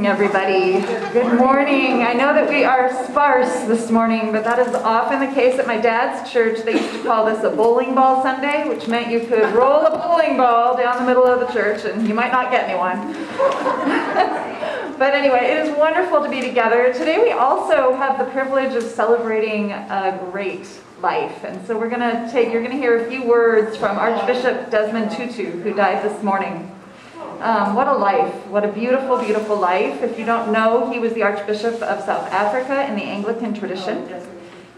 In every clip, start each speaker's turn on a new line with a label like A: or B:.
A: everybody. Good morning. I know that we are sparse this morning, but that is often the case at my dad's church. They used to call this a bowling ball Sunday, which meant you could roll a bowling ball down the middle of the church and you might not get anyone. But anyway, it is wonderful to be together. Today we also have the privilege of celebrating a great life. And so you're going to hear a few words from Archbishop Desmond Tutu, who died this morning. What a life. What a beautiful, beautiful life. If you don't know, he was the Archbishop of South Africa in the Anglican tradition.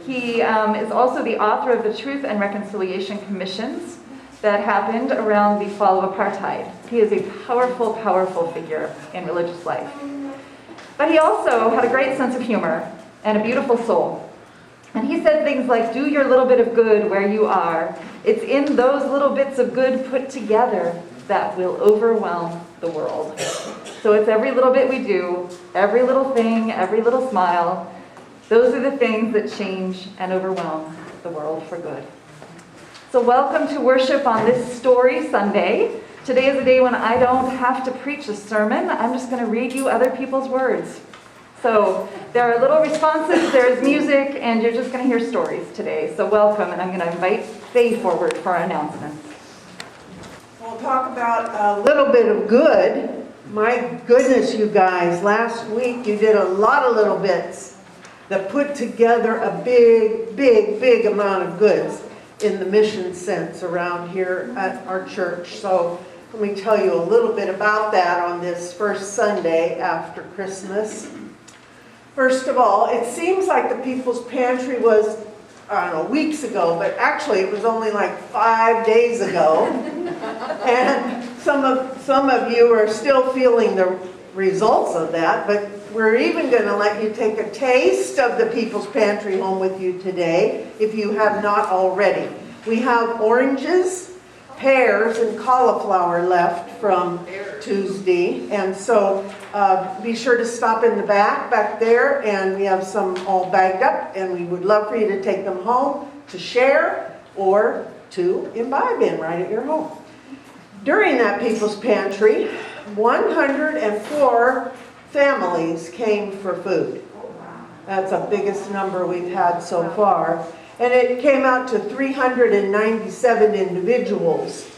A: He is also the author of the Truth and Reconciliation Commissions that happened around the fall of apartheid. He is a powerful, powerful figure in religious life. But he also had a great sense of humor and a beautiful soul. And he said things like, do your little bit of good where you are. It's in those little bits of good put together that will overwhelm the world. So it's every little bit we do, every little thing, every little smile. Those are the things that change and overwhelm the world for good. So welcome to worship on this Story Sunday. Today is a day when I don't have to preach a sermon. I'm just going to read you other people's words. So there are little responses, there's music, and you're just going to hear stories today. So welcome, and I'm going to invite Faye forward for our announcements.
B: We'll talk about a little bit of good. My goodness, you guys, last week you did a lot of little bits that put together a big, big, big amount of goods in the mission sense around here at our church. So let me tell you a little bit about that on this first Sunday after Christmas. First of all, it seems like the People's Pantry was, I don't know, weeks ago, but actually it was only like 5 days ago. And some of you are still feeling the results of that, but we're even going to let you take a taste of the People's Pantry home with you today, if you have not already. We have oranges, pears, and cauliflower left from Tuesday, and so be sure to stop in the back there, and we have some all bagged up, and we would love for you to take them home to share or to imbibe in right at your home. During that People's Pantry, 104 families came for food. That's the biggest number we've had so far. And it came out to 397 individuals.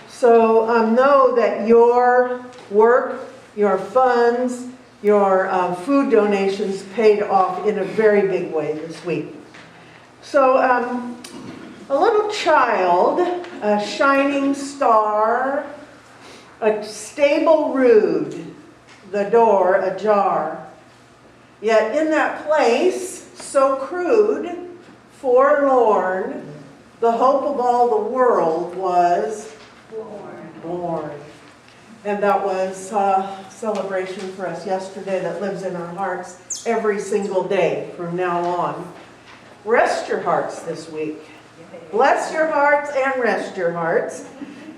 B: So know that your work, your funds, your food donations paid off in a very big way this week. So a little child, a shining star, a stable rood, the door ajar. Yet in that place, so crude, forlorn, the hope of all the world was born. And that was a celebration for us yesterday that lives in our hearts every single day from now on. Rest your hearts this week. Bless your hearts and rest your hearts.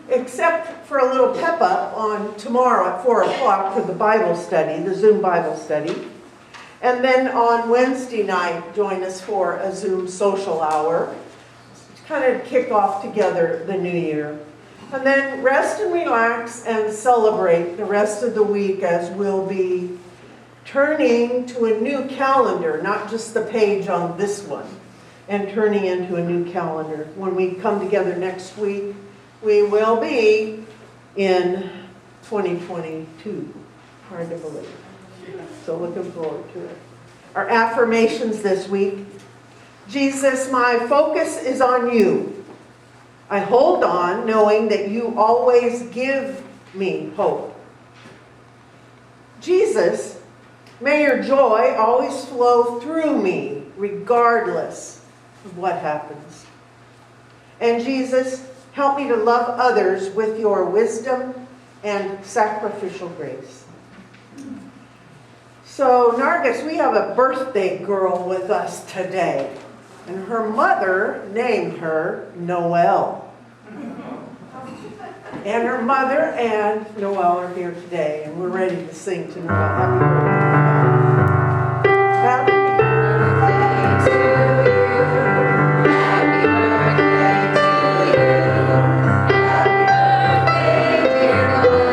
B: Except for a little pep up on tomorrow at 4 o'clock for the Bible study, the Zoom Bible study. And then on Wednesday night, join us for a Zoom social hour to kind of kick off together the new year. And then rest and relax and celebrate the rest of the week as we'll be turning to a new calendar, not just the page on this one, and turning into a new calendar. When we come together next week, we will be in 2022. Hard to believe. So looking forward to it. Our affirmations this week. Jesus, my focus is on you. I hold on knowing that you always give me hope. Jesus, may your joy always flow through me regardless of what happens. And Jesus, help me to love others with your wisdom and sacrificial grace. So, Nargis, we have a birthday girl with us today. And her mother named her Noelle. And her mother and Noelle are here today. And we're ready to sing to Noelle. Happy birthday. Happy birthday to you. Happy birthday to you. Happy birthday, dear Noelle.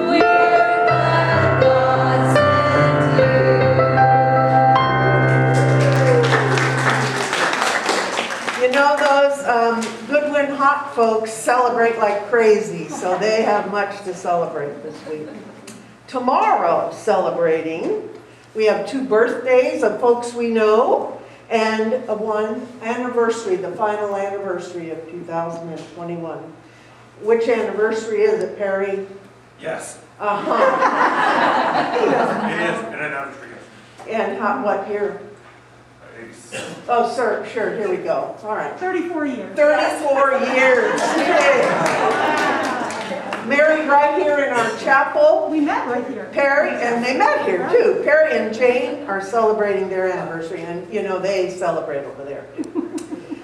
B: We're gonna go celebrate like crazy, so they have much to celebrate this week. Tomorrow, celebrating, we have 2 birthdays of folks we know, and one anniversary, the final anniversary of 2021. Which anniversary is it, Perry?
C: Yes.
B: Uh-huh.
C: It is, and I know it's for you.
B: And what year? Oh, sir, sure, here we go. All right.
D: 34 years.
B: 34 years. Yay. Married right here in our chapel.
D: We met right here.
B: Perry, and they met here too. Perry and Jane are celebrating their anniversary, and you know, they celebrate over there.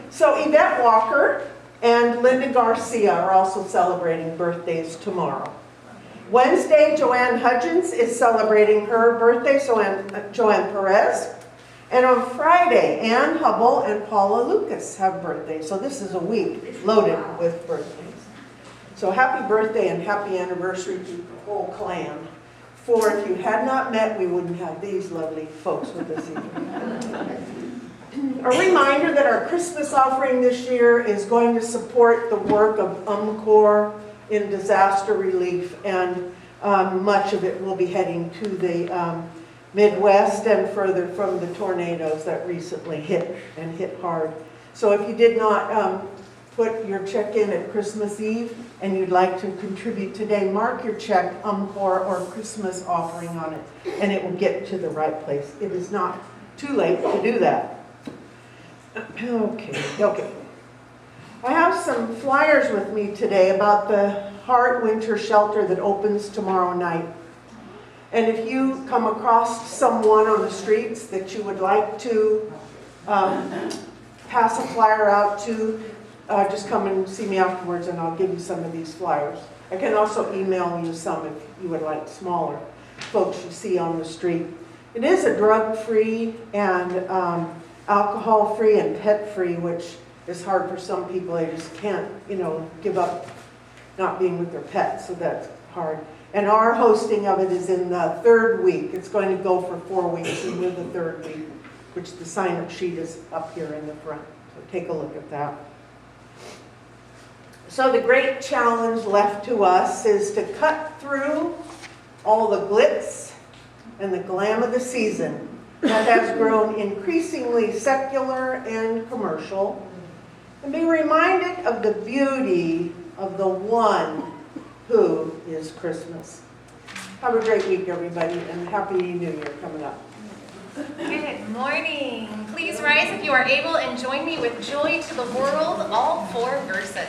B: So Yvette Walker and Linda Garcia are also celebrating birthdays tomorrow. Wednesday, Joanne Hudgens is celebrating her birthday, so Joanne Perez. And on Friday, Ann Hubble and Paula Lucas have birthdays. So this is a week loaded with birthdays. So happy birthday and happy anniversary to the whole clan. For if you had not met, we wouldn't have these lovely folks with us evening. A reminder that our Christmas offering this year is going to support the work of UMCOR in disaster relief, and much of it will be heading to the Midwest and further from the tornadoes that recently hit and hit hard. So if you did not put your check in at Christmas Eve and you'd like to contribute today, mark your check, UMCOR or Christmas offering on it, and it will get to the right place. It is not too late to do that. Okay. I have some flyers with me today about the Heart Winter Shelter that opens tomorrow night. And if you come across someone on the streets that you would like to pass a flyer out to, just come and see me afterwards and I'll give you some of these flyers. I can also email you some if you would like smaller folks you see on the street. It is a drug-free and alcohol-free and pet-free, which is hard for some people. They just can't, give up not being with their pets, so that's hard. And our hosting of it is in the 3rd week. It's going to go for 4 weeks, and we're the 3rd week, which the sign-up sheet is up here in the front. So take a look at that. So the great challenge left to us is to cut through all the glitz and the glam of the season that has grown increasingly secular and commercial, and be reminded of the beauty of the one who is Christmas. Have a great week, everybody, and Happy New Year coming up.
E: Good morning. Please rise if you are able and join me with Joy to the World, all 4 verses.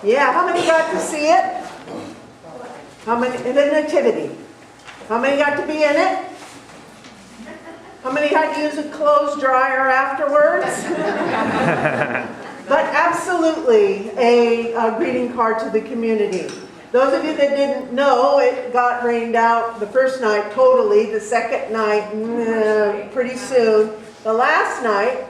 B: Yeah, how many got to see it? How many, the nativity? How many got to be in it? How many had to use a clothes dryer afterwards? But absolutely a greeting card to the community. Those of you that didn't know, it got rained out the first night totally, the second night pretty soon. The last night,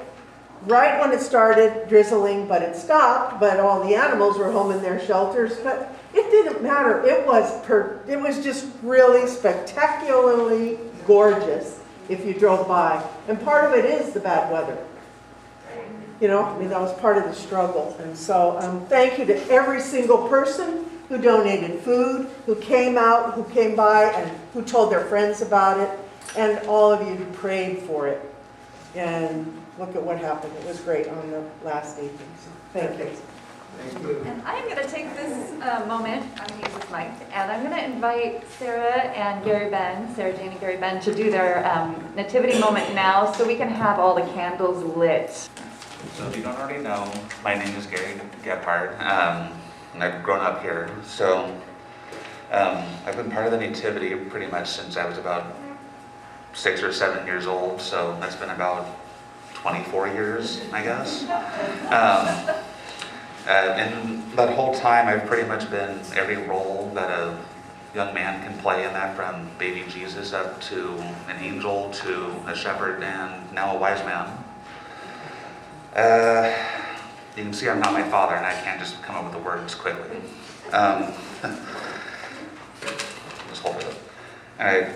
B: right when it started drizzling, but it stopped, but all the animals were home in their shelters, but it didn't matter. It was just really spectacularly gorgeous if you drove by. And part of it is the bad weather. You know, I mean, that was part of the struggle. And so thank you to every single person who donated food, who came out, who came by, and who told their friends about it, and all of you who prayed for it. And look at what happened. It was great on the last evening. So thank you.
D: Thank you.
A: And I'm going to take this moment, I'm going to use this mic, and I'm going to invite Sarah and Gary Ben, Sarah Jane and Gary Ben, to do their nativity moment now so we can have all the candles lit.
F: So if you don't already know, my name is Gary Gephardt, and I've grown up here. So I've been part of the Nativity pretty much since I was about 6 or 7 years old, so that's been about 24 years, I guess. In that whole time, I've pretty much been every role that a young man can play in that, from baby Jesus up to an angel to a shepherd and now a wise man. You can see I'm not my father, and I can't just come up with the words quickly. Just hold it up. All right.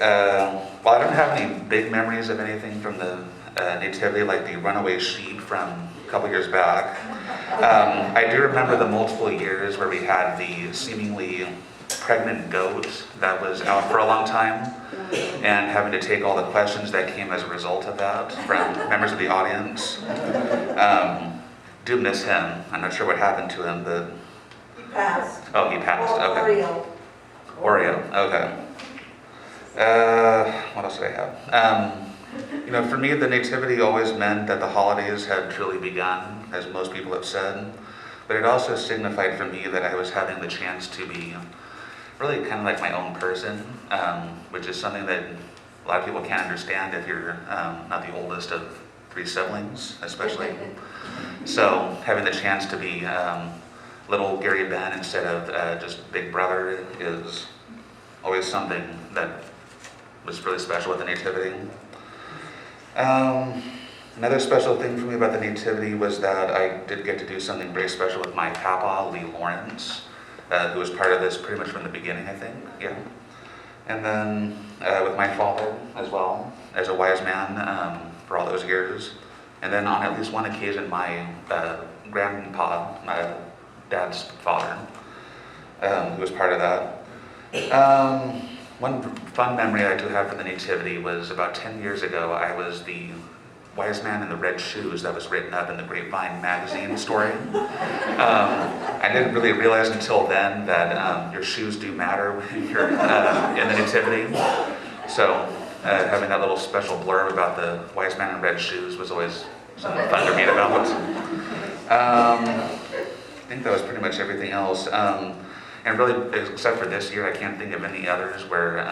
F: Well, I don't have any big memories of anything from the Nativity, like the runaway sheep from a couple years back. I do remember the multiple years where we had the seemingly pregnant goat that was out for a long time, and having to take all the questions that came as a result of that from members of the audience. Do miss him. I'm not sure what happened to him, but...
B: He passed.
F: Oh, he passed, okay. Oreo, okay. What else did I have? For me, the Nativity always meant that the holidays had truly begun, as most people have said. But it also signified for me that I was having the chance to be really kind of like my own person, which is something that a lot of people can't understand if you're not the oldest of 3 siblings, especially. So having the chance to be little Gary Ben instead of just Big Brother is always something that was really special with the Nativity. Another special thing for me about the Nativity was that I did get to do something very special with my papa, Lee Lawrence, who was part of this pretty much from the beginning, I think, yeah. And then with my father as well, as a wise man for all those years. And then on at least one occasion, my grandpa, my dad's father, who was part of that. One fun memory I do have from the Nativity was about 10 years ago. I was the wise man in the red shoes that was written up in the Grapevine magazine story. I didn't really realize until then that your shoes do matter when you're in the Nativity. So having that little special blurb about the wise man in red shoes was always something fun to read about. I think that was pretty much everything else. And really, except for this year, I can't think of any others where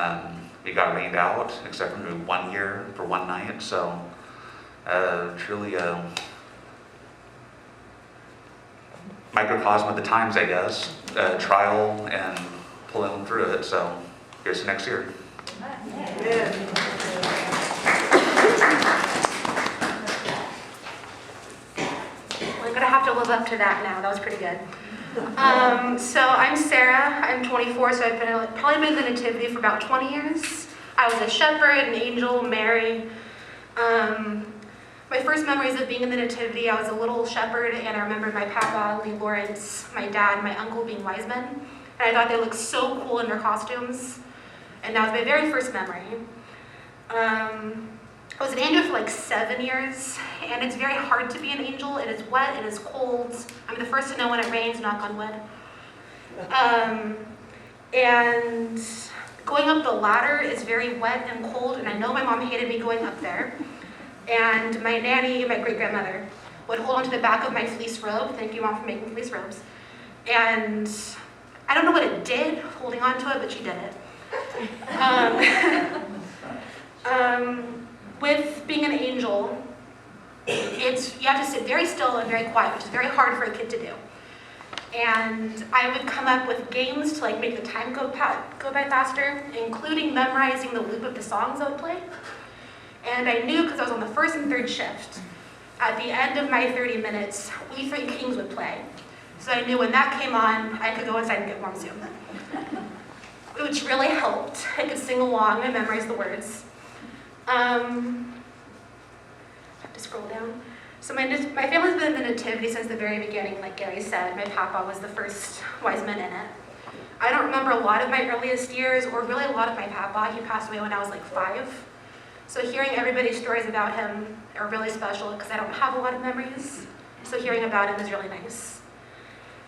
F: we got rained out, except for maybe 1 year for one night. So truly a microcosm of the times, I guess. Trial and pulling through it. So here's to next year.
G: We're gonna have to live up to that now. That was pretty good. So I'm Sarah. I'm 24, so I've probably been in the Nativity for about 20 years. I was a shepherd, an angel, Mary. My first memories of being in the Nativity, I was a little shepherd, and I remember my papa, Lee Lawrence, my dad, my uncle being wise men. And I thought they looked so cool in their costumes. And that was my very first memory. I was an angel for like 7 years, and it's very hard to be an angel. It is wet, it is cold. I'm the first to know when it rains, knock on wood. And going up the ladder is very wet and cold, and I know my mom hated me going up there. And my nanny, my great-grandmother, would hold onto the back of my fleece robe. Thank you, Mom, for making fleece robes. And I don't know what it did, holding onto it, but she did it. with being an angel, you have to sit very still and very quiet, which is very hard for a kid to do. And I would come up with games to like make the time go by faster, including memorizing the loop of the songs I would play. And I knew, because I was on the first and third shift, at the end of my 30 minutes, We Three Kings would play. So I knew when that came on, I could go inside and get warm soon. Which really helped. I could sing along and memorize the words. I have to scroll down. So my family's been in the Nativity since the very beginning, like Gary said. My papa was the first wise man in it. I don't remember a lot of my earliest years, or really a lot of my papa. He passed away when I was like 5. So hearing everybody's stories about him are really special because I don't have a lot of memories. So hearing about him is really nice.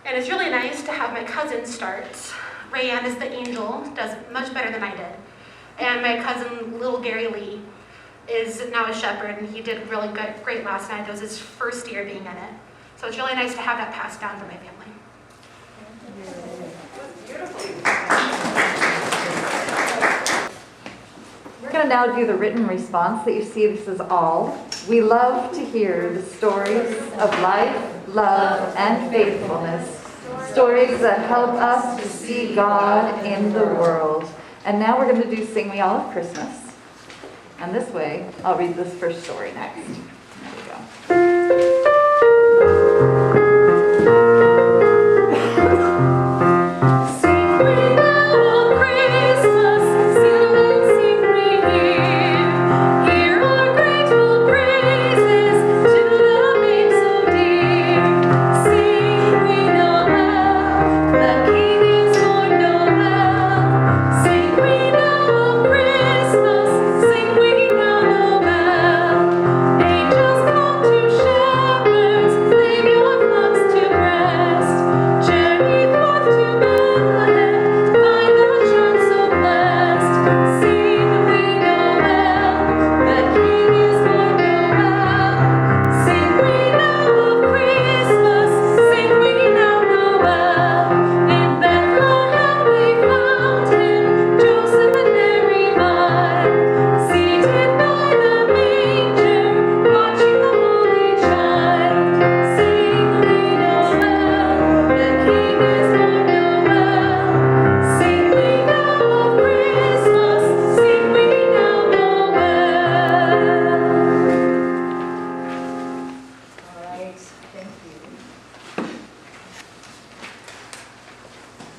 G: And it's really nice to have my cousin start. Rayanne is the angel, does much better than I did. And my cousin, little Gary Lee, is now a shepherd, and he did really great last night. It was his first year being in it. So it's really nice to have that passed down for my family.
A: We're going to now do the written response that you see. This is all. We love to hear the stories of life, love, and faithfulness. Stories that help us to see God in the world. And now we're going to do Sing We All of Christmas. And this way, I'll read this first story next. There we go.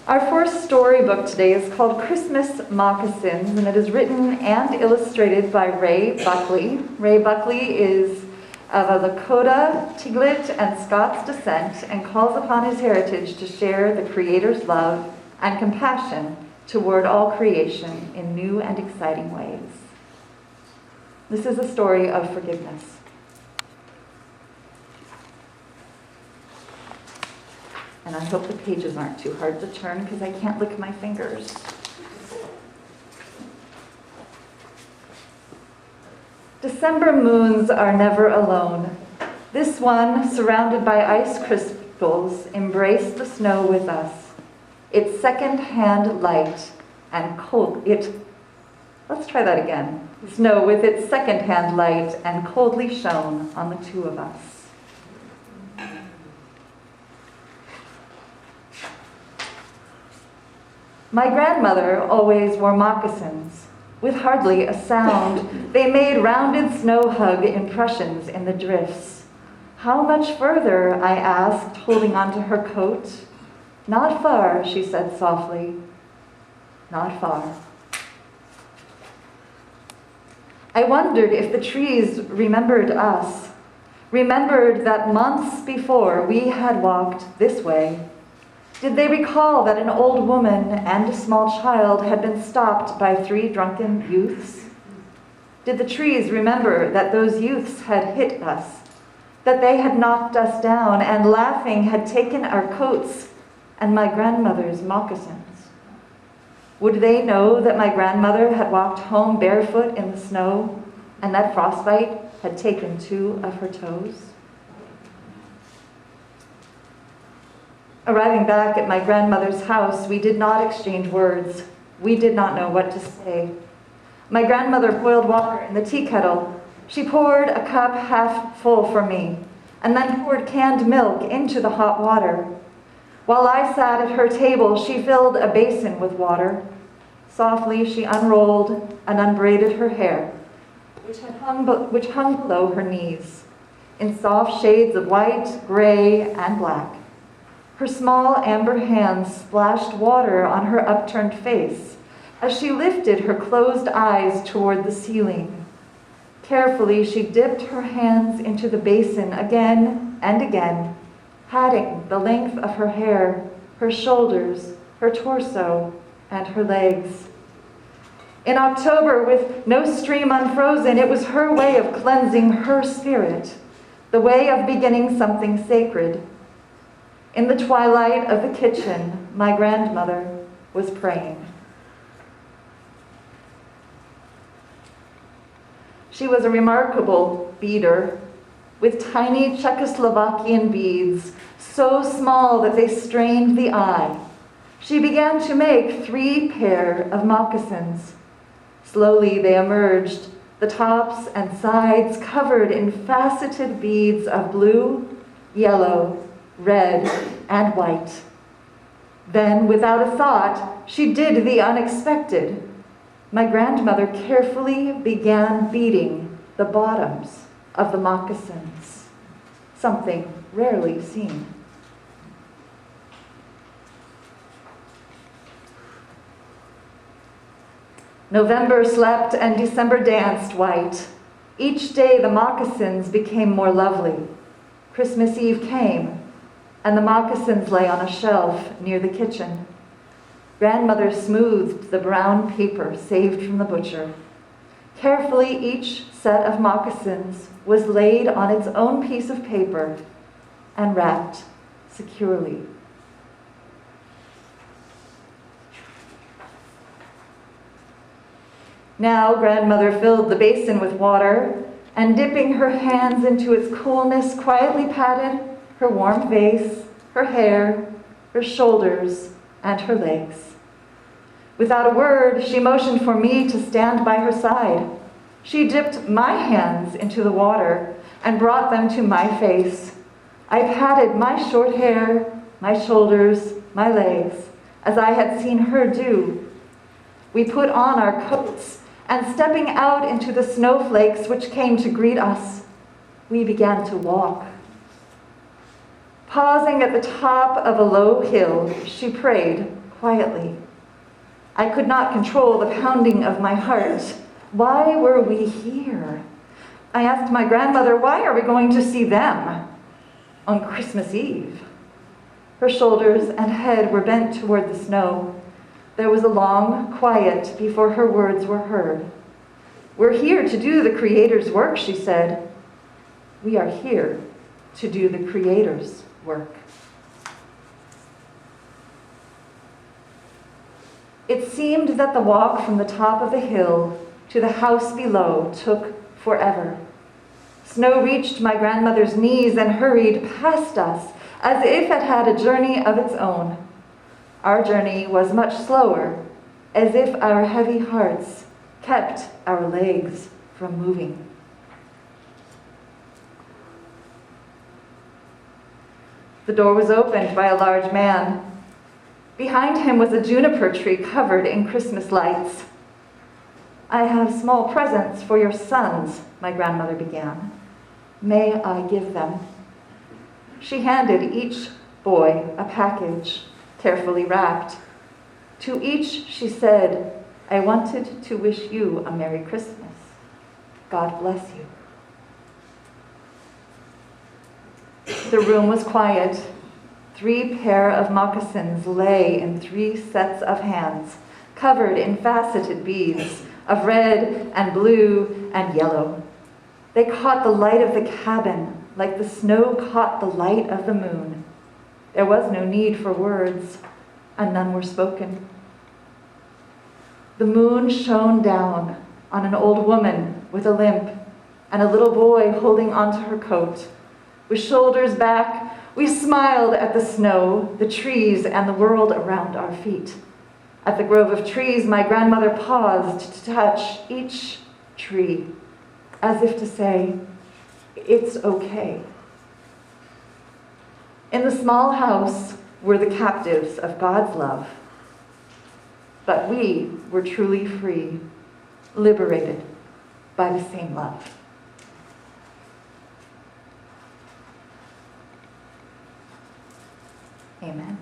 A: Our first storybook today is called Christmas Moccasins, and it is written and illustrated by Ray Buckley. Ray Buckley is of a Lakota, Tiglit, and Scots descent and calls upon his heritage to share the Creator's love and compassion toward all creation in new and exciting ways. This is a story of forgiveness. And I hope the pages aren't too hard to turn because I can't lick my fingers. December moons are never alone. This one, surrounded by ice crystals, embraced the snow with us. Its second-hand light and let's try that again. Snow with its second-hand light and coldly shone on the two of us. My grandmother always wore moccasins. With hardly a sound, they made rounded snow hug impressions in the drifts. How much further? I asked, holding onto her coat. Not far, she said softly. Not far. I wondered if the trees remembered us, remembered that months before we had walked this way. Did they recall that an old woman and a small child had been stopped by 3 drunken youths? Did the trees remember that those youths had hit us, that they had knocked us down and laughing had taken our coats and my grandmother's moccasins? Would they know that my grandmother had walked home barefoot in the snow and that frostbite had taken 2 of her toes? Arriving back at my grandmother's house, we did not exchange words. We did not know what to say. My grandmother boiled water in the tea kettle, She poured a cup half full for me, and then poured canned milk into the hot water. While I sat at her table, she filled a basin with water. Softly, she unrolled and unbraided her hair, which hung below her knees, in soft shades of white, gray, and black. Her small amber hands splashed water on her upturned face as she lifted her closed eyes toward the ceiling. Carefully, she dipped her hands into the basin again and again, patting the length of her hair, her shoulders, her torso, and her legs. In October, with no stream unfrozen, it was her way of cleansing her spirit, the way of beginning something sacred. In the twilight of the kitchen, my grandmother was praying. She was a remarkable beader with tiny Czechoslovakian beads, so small that they strained the eye. She began to make 3 pair of moccasins. Slowly they emerged, the tops and sides covered in faceted beads of blue, yellow, red, and white. Then, without a thought, she did the unexpected. My grandmother carefully began beating the bottoms of the moccasins, something rarely seen. November slept and December danced white. Each day the moccasins became more lovely. Christmas Eve came, and the moccasins lay on a shelf near the kitchen. Grandmother smoothed the brown paper saved from the butcher. Carefully, each set of moccasins was laid on its own piece of paper and wrapped securely. Now, grandmother filled the basin with water and, dipping her hands into its coolness, quietly patted her warm face, her hair, her shoulders, and her legs. Without a word, she motioned for me to stand by her side. She dipped my hands into the water and brought them to my face. I patted my short hair, my shoulders, my legs, as I had seen her do. We put on our coats, and stepping out into the snowflakes which came to greet us, we began to walk. Pausing at the top of a low hill, she prayed quietly. I could not control the pounding of my heart. Why were we here? I asked my grandmother, why are we going to see them on Christmas Eve? Her shoulders and head were bent toward the snow. There was a long quiet before her words were heard. We're here to do the Creator's work, she said. We are here to do the Creator's work. It seemed that the walk from the top of the hill to the house below took forever. Snow reached my grandmother's knees and hurried past us as if it had a journey of its own. Our journey was much slower, as if our heavy hearts kept our legs from moving. The door was opened by a large man. Behind him was a juniper tree covered in Christmas lights. I have small presents for your sons, my grandmother began. May I give them? She handed each boy a package, carefully wrapped. To each she said, I wanted to wish you a Merry Christmas. God bless you. The room was quiet. 3 pair of moccasins lay in 3 sets of hands, covered in faceted beads of red and blue and yellow. They caught the light of the cabin like the snow caught the light of the moon. There was no need for words, and none were spoken. The moon shone down on an old woman with a limp and a little boy holding onto her coat. With shoulders back, we smiled at the snow, the trees, and the world around our feet. At the grove of trees, my grandmother paused to touch each tree. as if to say, it's okay. In the small house were the captives of God's love, but we were truly free, liberated by the same love. Amen.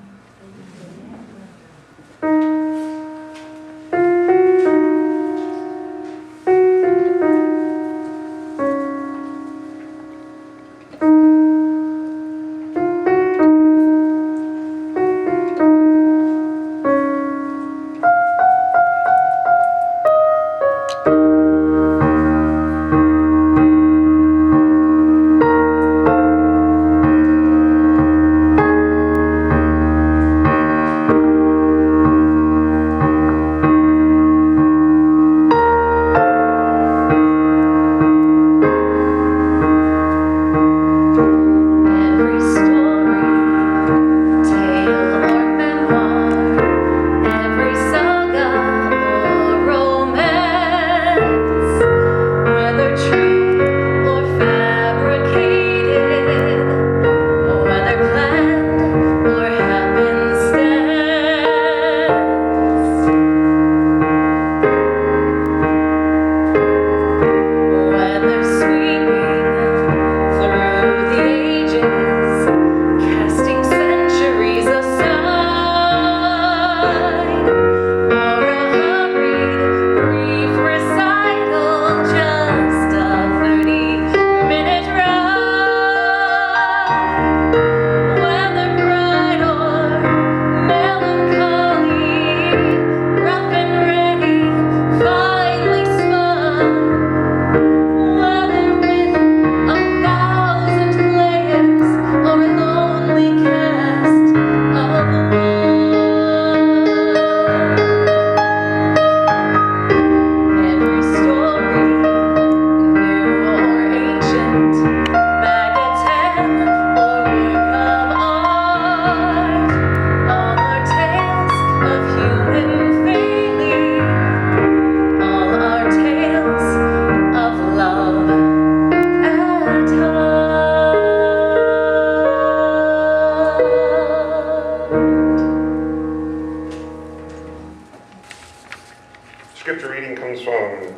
C: Scripture reading comes from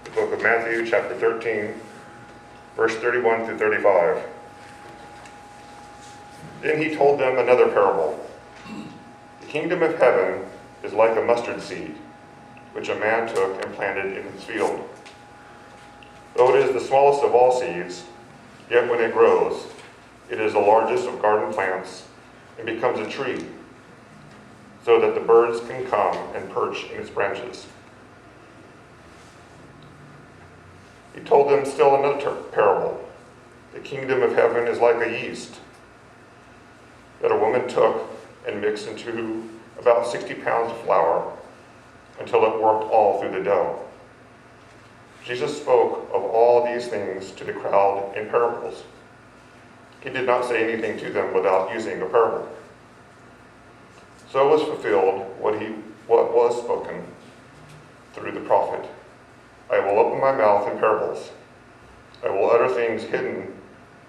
C: the book of Matthew, chapter 13, verse 31 through 35. Then he told them another parable. The kingdom of heaven is like a mustard seed, which a man took and planted in his field. Though it is the smallest of all seeds, yet when it grows, it is the largest of garden plants and becomes a tree, so that the birds can come and perch in its branches. He told them still another parable. The kingdom of heaven is like a yeast that a woman took and mixed into about 60 pounds of flour until it worked all through the dough. Jesus spoke of all these things to the crowd in parables. He did not say anything to them without using a parable. So was fulfilled what was spoken through the prophet. I will open my mouth in parables. I will utter things hidden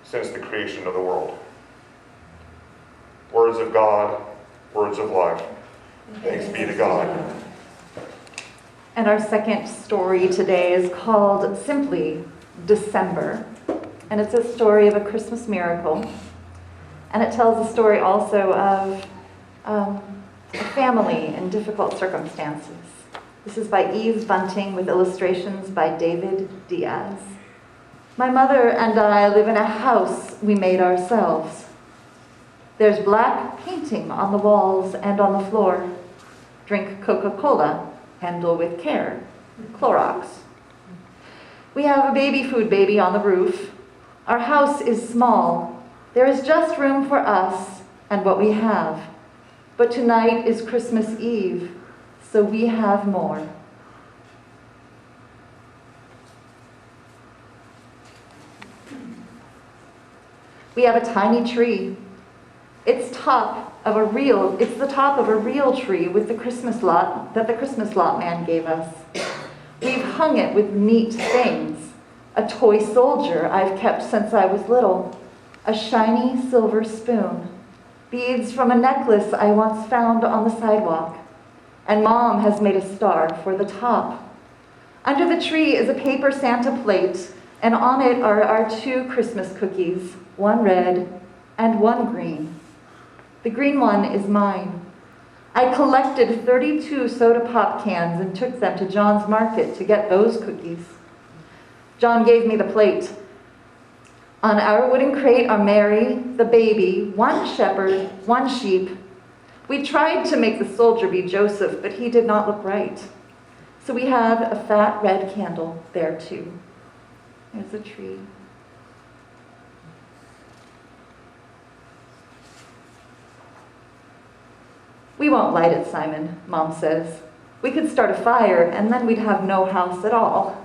C: since the creation of the world. Words of God, words of life. Thanks be to God.
A: And our second story today is called simply December. And it's a story of a Christmas miracle. And it tells the story also of a family in difficult circumstances. This is by Eve Bunting with illustrations by David Diaz. My mother and I live in a house we made ourselves. There's black painting on the walls and on the floor. Drink Coca-Cola, handle with care. Clorox. We have a baby food baby on the roof. Our house is small. There is just room for us and what we have. But tonight is Christmas Eve, so we have more. We have a tiny tree. It's the top of a real tree with the Christmas lot that the Christmas lot man gave us. We've hung it with neat things. A toy soldier I've kept since I was little. A shiny silver spoon. Beads from a necklace I once found on the sidewalk. And Mom has made a star for the top. Under the tree is a paper Santa plate, and on it are our 2 Christmas cookies, one red and one green. The green one is mine. I collected 32 soda pop cans and took them to John's market to get those cookies. John gave me the plate. On our wooden crate are Mary, the baby, 1 shepherd, 1 sheep. We tried to make the soldier be Joseph, but he did not look right. So we have a fat red candle there too. There's a tree. We won't light it, Simon, Mom says. We could start a fire and then we'd have no house at all.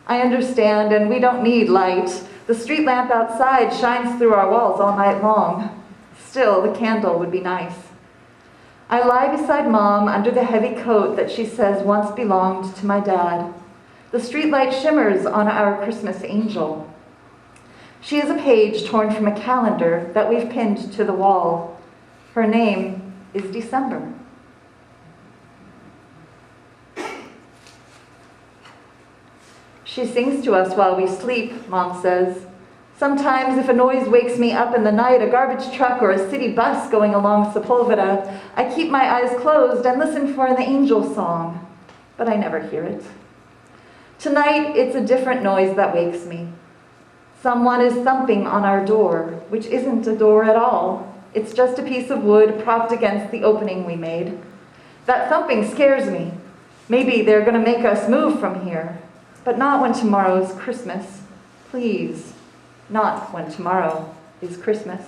A: I understand, and we don't need light. The street lamp outside shines through our walls all night long. Still, the candle would be nice. I lie beside Mom under the heavy coat that she says once belonged to my dad. The streetlight shimmers on our Christmas angel. She has a page torn from a calendar that we've pinned to the wall. Her name is December. She sings to us while we sleep, Mom says. Sometimes if a noise wakes me up in the night, a garbage truck or a city bus going along Sepulveda, I keep my eyes closed and listen for an angel song, but I never hear it. Tonight, it's a different noise that wakes me. Someone is thumping on our door, which isn't a door at all. It's just a piece of wood propped against the opening we made. That thumping scares me. Maybe they're going to make us move from here, but not when tomorrow's Christmas. Please, not when tomorrow is Christmas.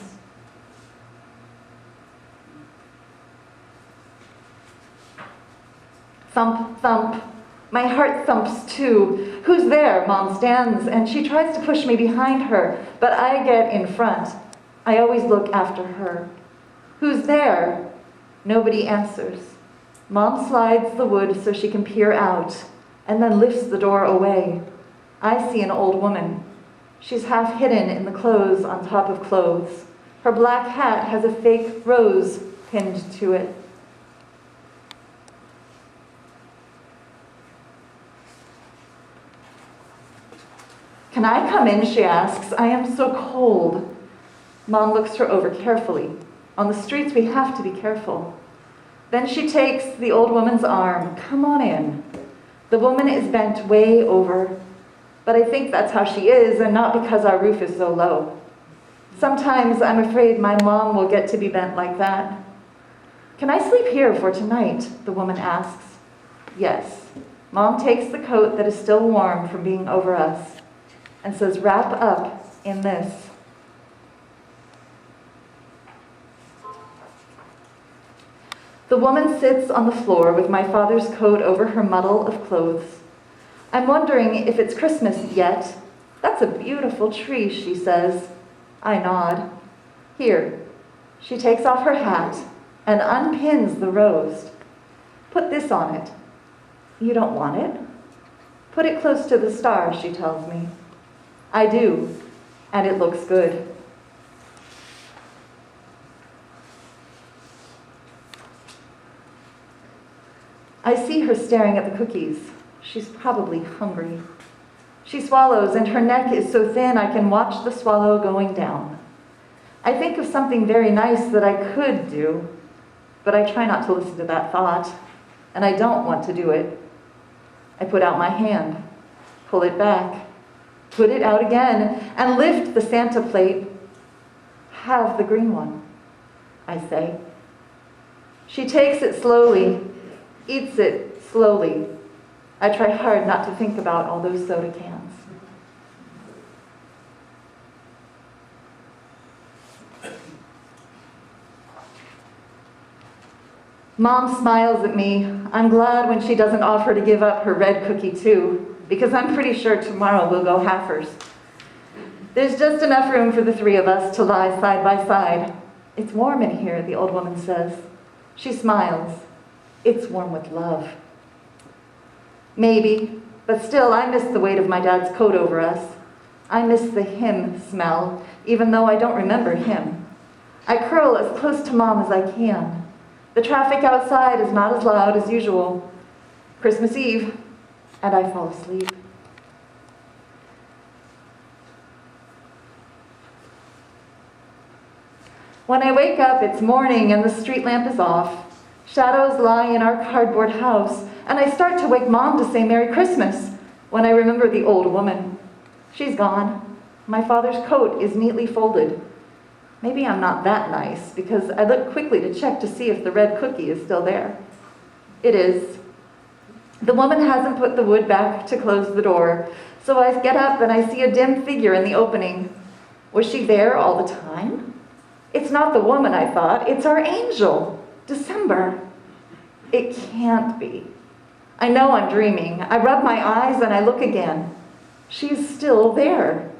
A: Thump, thump. My heart thumps too. Who's there? Mom stands, and she tries to push me behind her, but I get in front. I always look after her. Who's there? Nobody answers. Mom slides the wood so she can peer out, and then lifts the door away. I see an old woman. She's half hidden in the clothes on top of clothes. Her black hat has a fake rose pinned to it. Can I come in, she asks. I am so cold. Mom looks her over carefully. On the streets, we have to be careful. Then she takes the old woman's arm. Come on in. The woman is bent way over, but I think that's how she is, and not because our roof is so low. Sometimes I'm afraid my mom will get to be bent like that. Can I sleep here for tonight? The woman asks. Yes. Mom takes the coat that is still warm from being over us and says, wrap up in this. The woman sits on the floor with my father's coat over her muddle of clothes. I'm wondering if it's Christmas yet. That's a beautiful tree, she says. I nod. Here. She takes off her hat and unpins the rose. Put this on it. You don't want it? Put it close to the star, she tells me. I do, and it looks good. I see her staring at the cookies. She's probably hungry. She swallows, and her neck is so thin I can watch the swallow going down. I think of something very nice that I could do, but I try not to listen to that thought, and I don't want to do it. I put out my hand, pull it back, put it out again, and lift the Santa plate. Have the green one, I say. She takes it slowly, eats it slowly. I try hard not to think about all those soda cans. Mom smiles at me. I'm glad when she doesn't offer to give up her red cookie too, because I'm pretty sure tomorrow we'll go halfers. There's just enough room for the 3 of us to lie side by side. It's warm in here, the old woman says. She smiles. It's warm with love. Maybe, But still, I miss the weight of my dad's coat over us. I miss the him smell, even though I don't remember him. I curl as close to Mom as I can. The traffic outside is not as loud as usual. Christmas Eve, and I fall asleep. When I wake up, it's morning and the street lamp is off. Shadows lie in our cardboard house, and I start to wake Mom to say Merry Christmas when I remember the old woman. She's gone. My father's coat is neatly folded. Maybe I'm not that nice, because I look quickly to check to see if the red cookie is still there. It is. The woman hasn't put the wood back to close the door, so I get up and I see a dim figure in the opening. Was she there all the time? It's not the woman I thought, it's our angel, December. It can't be. I know I'm dreaming. I rub my eyes and I look again. She's still there.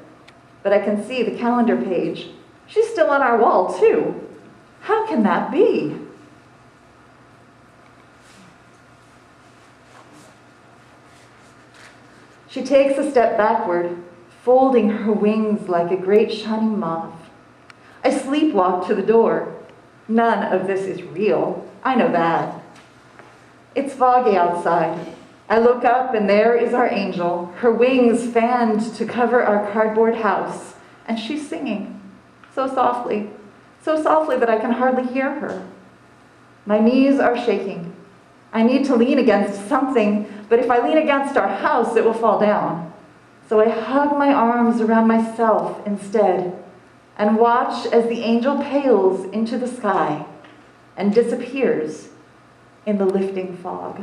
A: But I can see the calendar page. She's still on our wall, too. How can that be? She takes a step backward, folding her wings like a great shining moth. I sleepwalk to the door. None of this is real. I know that. It's foggy outside. I look up and there is our angel, her wings fanned to cover our cardboard house, and she's singing, so softly that I can hardly hear her. My knees are shaking. I need to lean against something, but if I lean against our house, it will fall down. So I hug my arms around myself instead and watch as the angel pales into the sky and disappears in the lifting fog.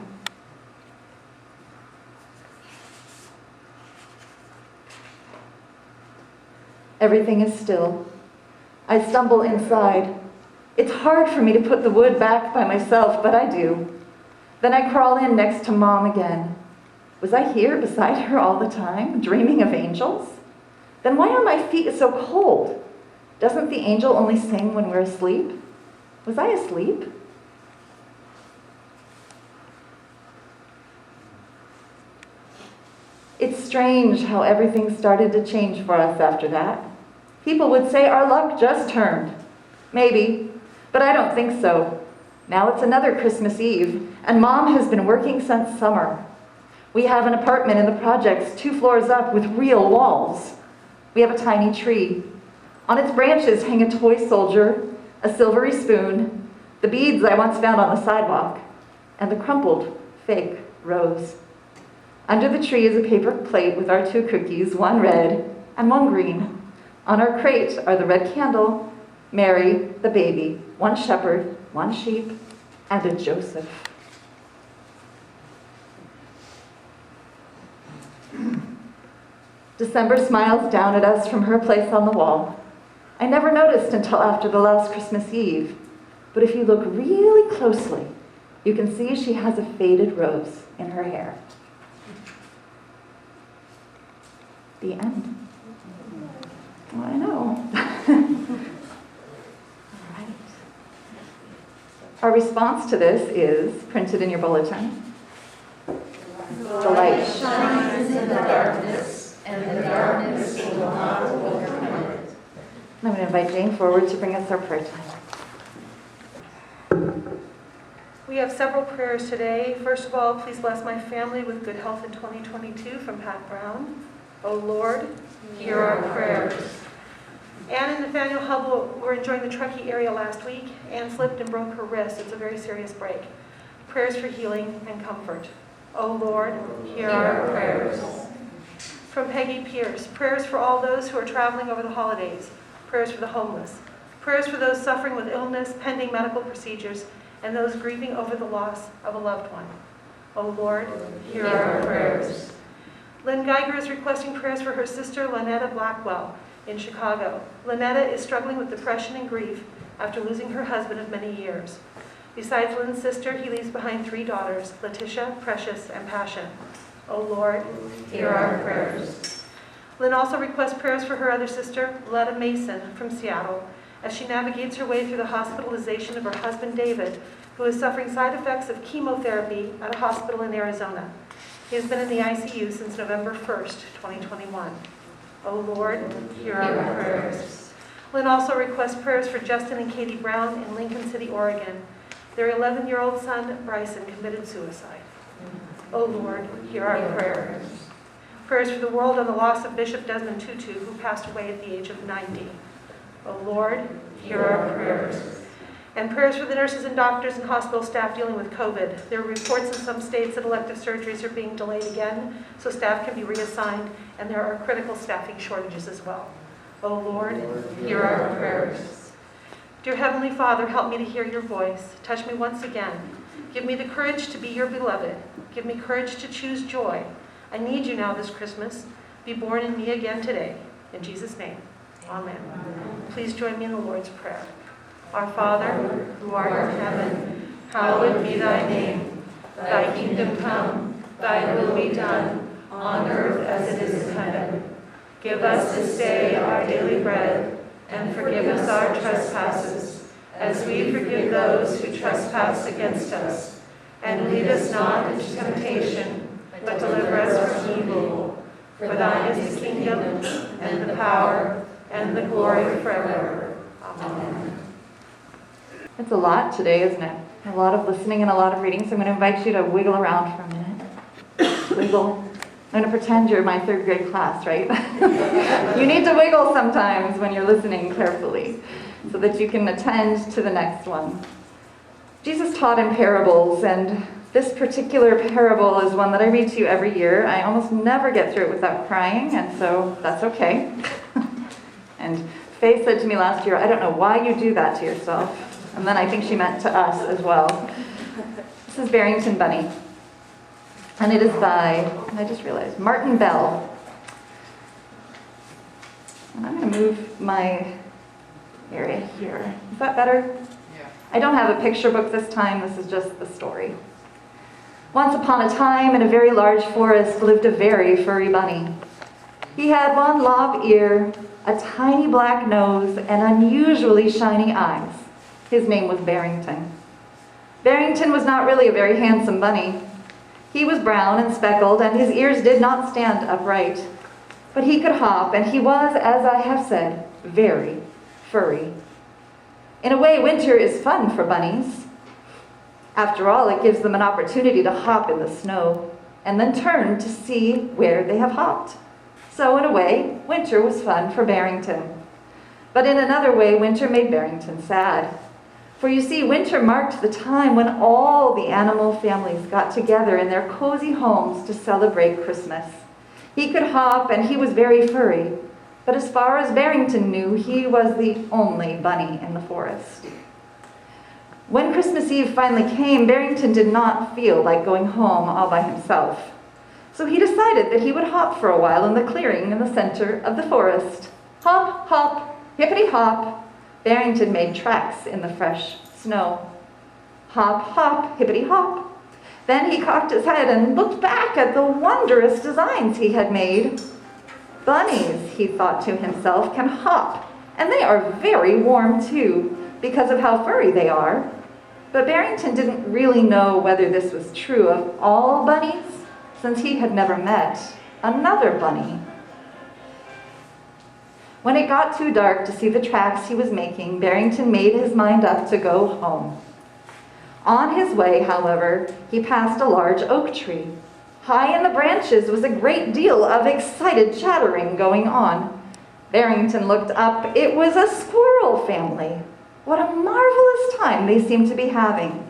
A: Everything is still. I stumble inside. It's hard for me to put the wood back by myself, but I do. Then I crawl in next to Mom again. Was I here beside her all the time, dreaming of angels? Then why are my feet so cold? Doesn't the angel only sing when we're asleep? Was I asleep? It's strange how everything started to change for us after that. People would say our luck just turned. Maybe, but I don't think so. Now it's another Christmas Eve, and Mom has been working since summer. We have an apartment in the projects 2 floors up with real walls. We have a tiny tree. On its branches hang a toy soldier, a silvery spoon, the beads I once found on the sidewalk, and the crumpled fake rose. Under the tree is a paper plate with our 2 cookies, one red and one green. On our crate are the red candle, Mary, the baby, 1 shepherd, 1 sheep, and a Joseph. December smiles down at us from her place on the wall. I never noticed until after the last Christmas Eve, but if you look really closely, you can see she has a faded rose in her hair. The end. Well, I know. All right. Our response to this is printed in your bulletin. The light shines in the darkness, and the darkness will not overcome it. I'm going to invite Jane forward to bring us our prayer time.
D: We have several prayers today. First of all, please bless my family with good health in 2022 from Pat Brown. Oh Lord, hear our prayers. Ann and Nathaniel Hubble were enjoying the Truckee area last week. Ann slipped and broke her wrist. It's a very serious break. Prayers for healing and comfort. Oh Lord, hear our prayers. From Peggy Pierce, prayers for all those who are traveling over the holidays. Prayers for the homeless. Prayers for those suffering with illness, pending medical procedures, and those grieving over the loss of a loved one. Oh Lord, hear our prayers. Lynn Geiger is requesting prayers for her sister, Lynetta Blackwell, in Chicago. Lynetta is struggling with depression and grief after losing her husband of many years. Besides Lynn's sister, he leaves behind 3 daughters, Letitia, Precious, and Passion. Oh Lord, hear our prayers. Lynn also requests prayers for her other sister, Letta Mason, from Seattle, as she navigates her way through the hospitalization of her husband, David, who is suffering side effects of chemotherapy at a hospital in Arizona. He has been in the ICU since November 1st, 2021. O Lord, hear our prayers. Lynn also requests prayers for Justin and Katie Brown in Lincoln City, Oregon. Their 11-year-old son, Bryson, committed suicide. O Lord, hear our prayers. Prayers for the world on the loss of Bishop Desmond Tutu, who passed away at the age of 90. O Lord, hear our prayers. And prayers for the nurses and doctors and hospital staff dealing with COVID. There are reports in some states that elective surgeries are being delayed again, so staff can be reassigned, and there are critical staffing shortages as well. O Lord, hear our prayers. Dear Heavenly Father, help me to hear your voice. Touch me once again. Give me the courage to be your beloved. Give me courage to choose joy. I need you now this Christmas. Be born in me again today. In Jesus' name, amen. Please join me in the Lord's Prayer. Our Father, who art in heaven, hallowed be thy name. Thy kingdom come, thy will be done, on earth as it is in heaven. Give us this day our daily bread, and forgive us our trespasses, as we forgive those who trespass against us. And lead us not into temptation, but deliver us from evil. For thine is the kingdom, and the power, and the glory forever. Amen.
A: It's a lot today, isn't it? A lot of listening and a lot of reading, so I'm going to invite you to wiggle around for a minute. Wiggle. I'm going to pretend you're my third grade class, right? You need to wiggle sometimes when you're listening carefully so that you can attend to the next one. Jesus taught in parables, and this particular parable is one that I read to you every year. I almost never get through it without crying, and so that's okay. And Faye said to me last year, I don't know why you do that to yourself. And then I think she meant to us as well. This is Barrington Bunny. And it is by, I just realized, Martin Bell. And I'm going to move my area here. Is that better? Yeah. I don't have a picture book this time. This is just the story. Once upon a time, in a very large forest, lived a very furry bunny. He had one lob ear, a tiny black nose, and unusually shiny eyes. His name was Barrington. Barrington was not really a very handsome bunny. He was brown and speckled, and his ears did not stand upright. But he could hop, and he was, as I have said, very furry. In a way, winter is fun for bunnies. After all, it gives them an opportunity to hop in the snow, and then turn to see where they have hopped. So in a way, winter was fun for Barrington. But in another way, winter made Barrington sad. For you see, winter marked the time when all the animal families got together in their cozy homes to celebrate Christmas. He could hop and he was very furry, but as far as Barrington knew, he was the only bunny in the forest. When Christmas Eve finally came, Barrington did not feel like going home all by himself. So he decided that he would hop for a while in the clearing in the center of the forest. Hop, hop, hippity-hop. Barrington made tracks in the fresh snow. Hop, hop, hippity-hop. Then he cocked his head and looked back at the wondrous designs he had made. Bunnies, he thought to himself, can hop, and they are very warm too, because of how furry they are. But Barrington didn't really know whether this was true of all bunnies, since he had never met another bunny. When it got too dark to see the tracks he was making, Barrington made his mind up to go home. On his way, however, he passed a large oak tree. High in the branches was a great deal of excited chattering going on. Barrington looked up. It was a squirrel family. What a marvelous time they seemed to be having.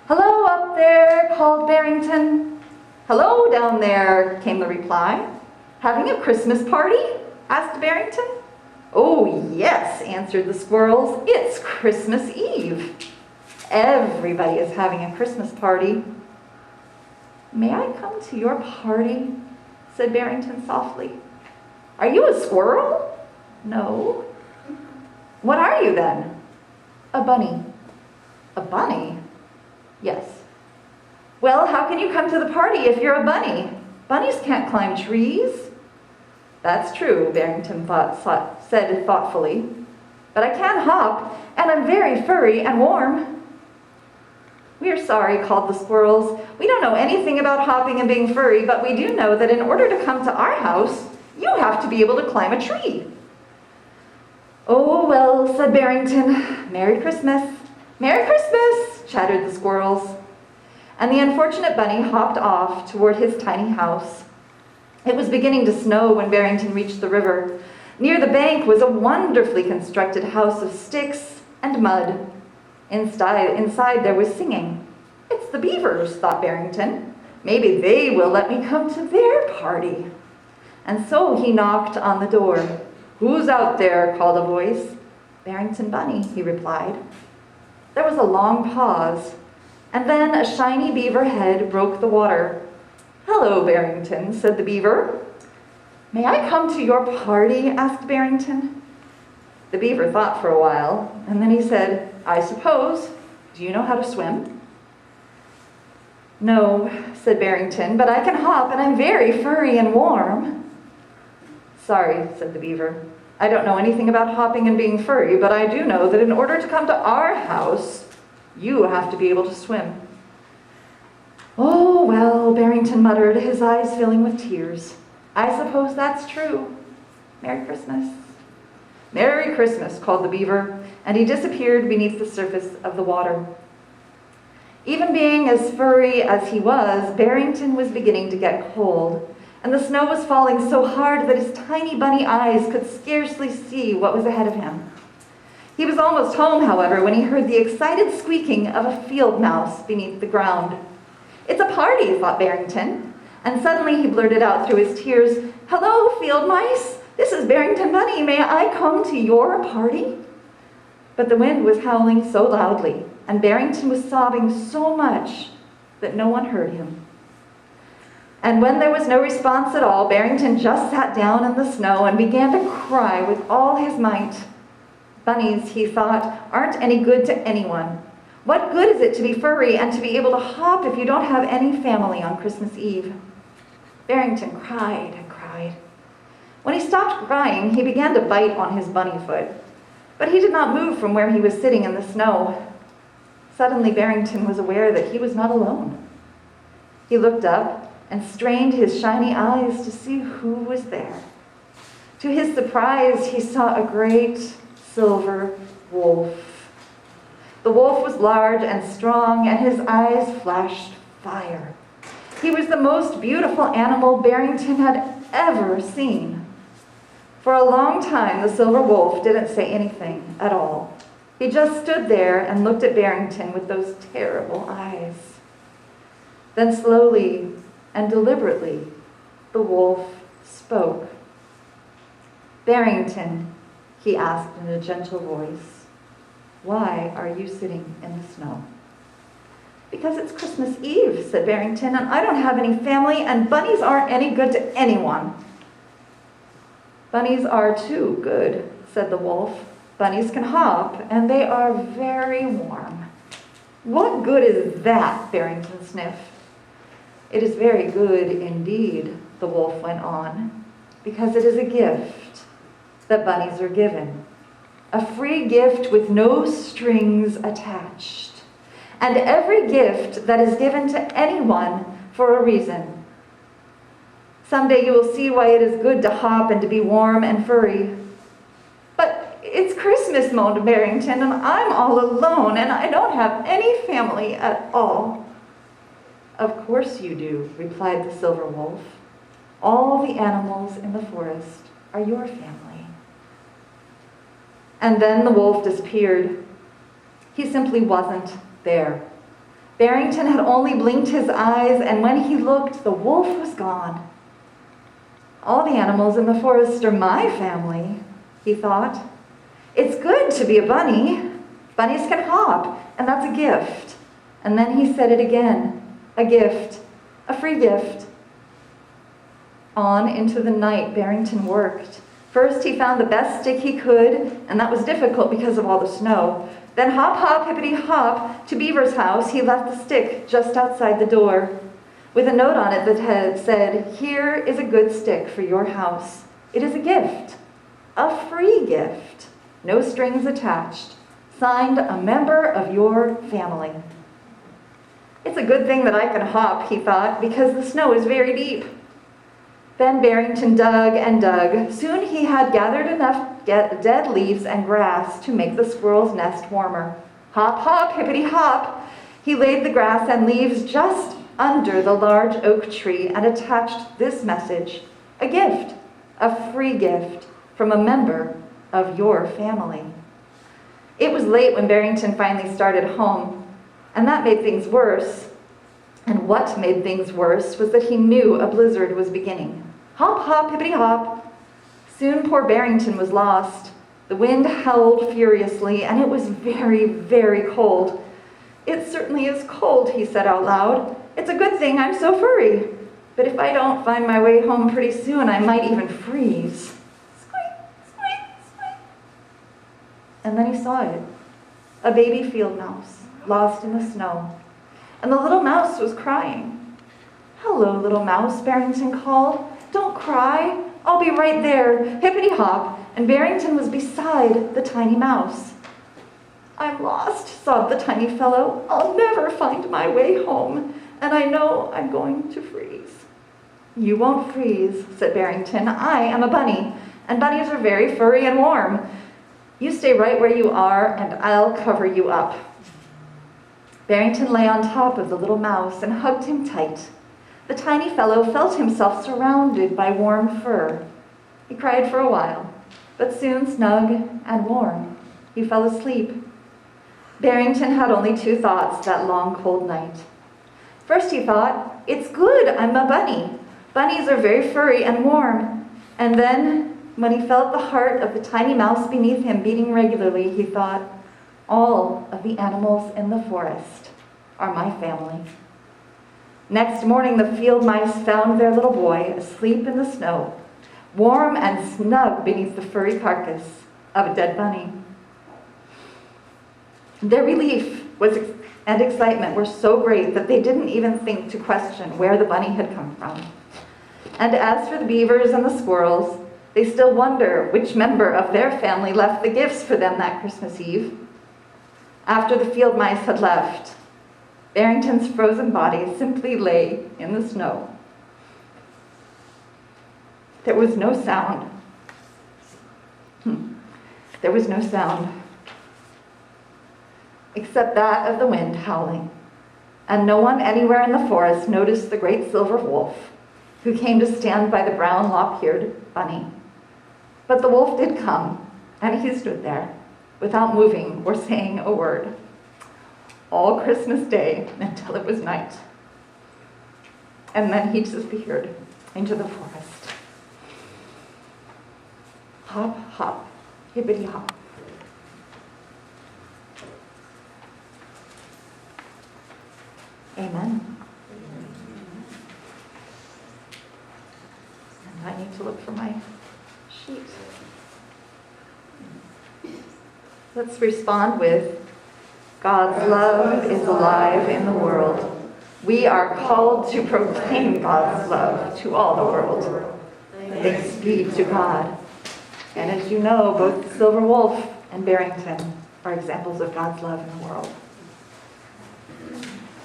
A: "Hello up there," called Barrington. "Hello down there," came the reply. "Having a Christmas party?" asked Barrington. "Oh, yes," answered the squirrels. "It's Christmas Eve. Everybody is having a Christmas party." "May I come to your party?" said Barrington softly. "Are you a squirrel?" "No." "What are you then?" "A bunny." "A bunny?" "Yes." "Well, how can you come to the party if you're a bunny? Bunnies can't climb trees." "That's true," Barrington said thoughtfully. "But I can hop, and I'm very furry and warm." "We're sorry," called the squirrels. "We don't know anything about hopping and being furry, but we do know that in order to come to our house, you have to be able to climb a tree." "Oh, well," said Barrington. "Merry Christmas." "Merry Christmas," chattered the squirrels. And the unfortunate bunny hopped off toward his tiny house. It was beginning to snow when Barrington reached the river. Near the bank was a wonderfully constructed house of sticks and mud. Inside there was singing. "It's the beavers," thought Barrington. "Maybe they will let me come to their party." And so he knocked on the door. "Who's out there?" called a voice. "Barrington Bunny," he replied. There was a long pause, and then a shiny beaver head broke the water. "Hello, Barrington," said the beaver. "May I come to your party?" asked Barrington. The beaver thought for a while, and then he said, "I suppose. Do you know how to swim?" "No," said Barrington, "but I can hop, and I'm very furry and warm." "Sorry," said the beaver. "I don't know anything about hopping and being furry, but I do know that in order to come to our house, you have to be able to swim." "Oh, well," Barrington muttered, his eyes filling with tears. "I suppose that's true. Merry Christmas." "Merry Christmas," called the beaver, and he disappeared beneath the surface of the water. Even being as furry as he was, Barrington was beginning to get cold, and the snow was falling so hard that his tiny bunny eyes could scarcely see what was ahead of him. He was almost home, however, when he heard the excited squeaking of a field mouse beneath the ground. "It's a party," thought Barrington, and suddenly he blurted out through his tears, "Hello, field mice! This is Barrington Bunny. May I come to your party?" But the wind was howling so loudly, and Barrington was sobbing so much that no one heard him. And when there was no response at all, Barrington just sat down in the snow and began to cry with all his might. Bunnies, he thought, aren't any good to anyone. What good is it to be furry and to be able to hop if you don't have any family on Christmas Eve? Barrington cried and cried. When he stopped crying, he began to bite on his bunny foot. But he did not move from where he was sitting in the snow. Suddenly, Barrington was aware that he was not alone. He looked up and strained his shiny eyes to see who was there. To his surprise, he saw a great silver wolf. The wolf was large and strong, and his eyes flashed fire. He was the most beautiful animal Barrington had ever seen. For a long time, the silver wolf didn't say anything at all. He just stood there and looked at Barrington with those terrible eyes. Then slowly and deliberately, the wolf spoke. "Barrington," he asked in a gentle voice, "why are you sitting in the snow?" "Because it's Christmas Eve," said Barrington, "and I don't have any family, and bunnies aren't any good to anyone." "Bunnies are too good," said the wolf. "Bunnies can hop, and they are very warm." "What good is that?" Barrington sniffed. "It is very good indeed," the wolf went on, "because it is a gift that bunnies are given. A free gift with no strings attached. And every gift that is given to anyone for a reason. Someday you will see why it is good to hop and to be warm and furry." "But it's Christmas," moaned Barrington, "and I'm all alone, and I don't have any family at all." "Of course you do," replied the silver wolf. "All the animals in the forest are your family." And then the wolf disappeared. He simply wasn't there. Barrington had only blinked his eyes, and when he looked, the wolf was gone. "All the animals in the forest are my family," he thought. "It's good to be a bunny. Bunnies can hop, and that's a gift." And then he said it again, a gift, a free gift. On into the night, Barrington worked. First, he found the best stick he could, and that was difficult because of all the snow. Then hop, hop, hippity hop, to Beaver's house, he left the stick just outside the door, with a note on it that had said, "Here is a good stick for your house. It is a gift, a free gift, no strings attached, signed a member of your family." It's a good thing that I can hop, he thought, because the snow is very deep. Then Barrington dug and dug. Soon he had gathered enough dead leaves and grass to make the squirrel's nest warmer. Hop, hop, hippity hop. He laid the grass and leaves just under the large oak tree and attached this message: a gift, a free gift from a member of your family. It was late when Barrington finally started home, and that made things worse. And what made things worse was that he knew a blizzard was beginning. Hop, hop, hippity hop. Soon poor Barrington was lost. The wind howled furiously, and it was very, very cold. It certainly is cold, he said out loud. It's a good thing I'm so furry. But if I don't find my way home pretty soon, I might even freeze. Squeak, squeak, squeak. And then he saw it. A baby field mouse, lost in the snow. And the little mouse was crying. Hello, little mouse, Barrington called. Don't cry. I'll be right there. Hippity hop. And Barrington was beside the tiny mouse. I'm lost, sobbed the tiny fellow. I'll never find my way home, and I know I'm going to freeze. You won't freeze, said Barrington. I am a bunny, and bunnies are very furry and warm. You stay right where you are, and I'll cover you up. Barrington lay on top of the little mouse and hugged him tight. The tiny fellow felt himself surrounded by warm fur. He cried for a while, but soon snug and warm, he fell asleep. Barrington had only two thoughts that long, cold night. First he thought, it's good, I'm a bunny. Bunnies are very furry and warm. And then, when he felt the heart of the tiny mouse beneath him beating regularly, he thought, all of the animals in the forest are my family. Next morning, the field mice found their little boy asleep in the snow, warm and snug beneath the furry carcass of a dead bunny. Their relief and excitement were so great that they didn't even think to question where the bunny had come from. And as for the beavers and the squirrels, they still wonder which member of their family left the gifts for them that Christmas Eve. After the field mice had left, Barrington's frozen body simply lay in the snow. There was no sound. There was no sound except that of the wind howling. And no one anywhere in the forest noticed the great silver wolf who came to stand by the brown lop-eared bunny. But the wolf did come, and he stood there without moving or saying a word, all Christmas Day until it was night. And then he disappeared into the forest. Hop, hop, hippity hop. Amen. And I need to look for my sheet. Let's respond with, God's love is alive in the world. We are called to proclaim God's love to all the world. Thanks be to God. And as you know, both the Silver Wolf and Barrington are examples of God's love in the world.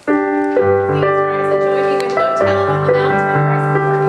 E: Please rise and join me with Hotel on the Mountain.
H: Silent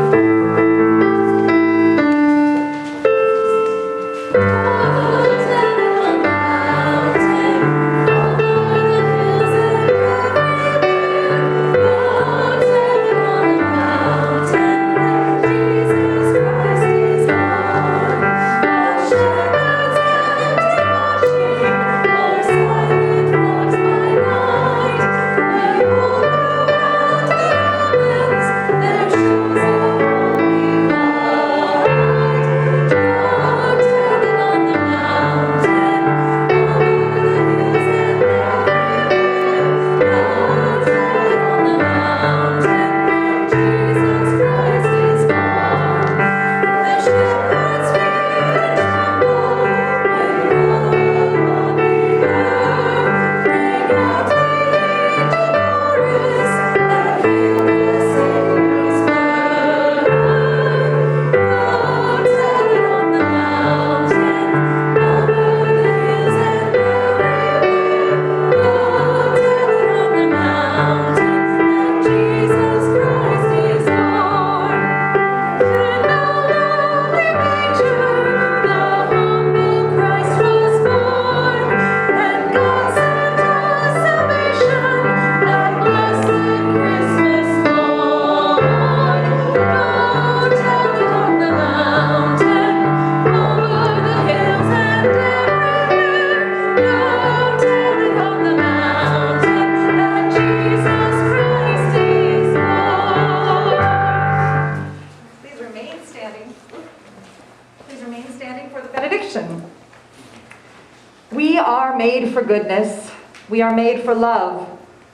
A: for goodness. We are made for love.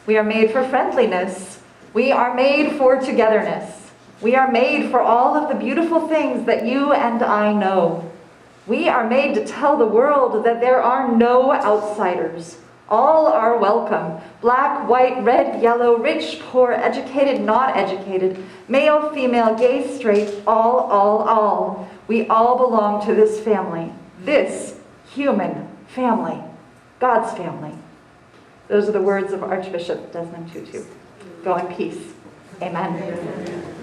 A: We are made for friendliness. We are made for togetherness. We are made for all of the beautiful things that you and I know. We are made to tell the world that there are no outsiders. All are welcome. Black, white, red, yellow, rich, poor, educated, not educated, male, female, gay, straight, all. We all belong to this family. This human family. God's family. Those are the words of Archbishop Desmond Tutu. Go in peace. Amen.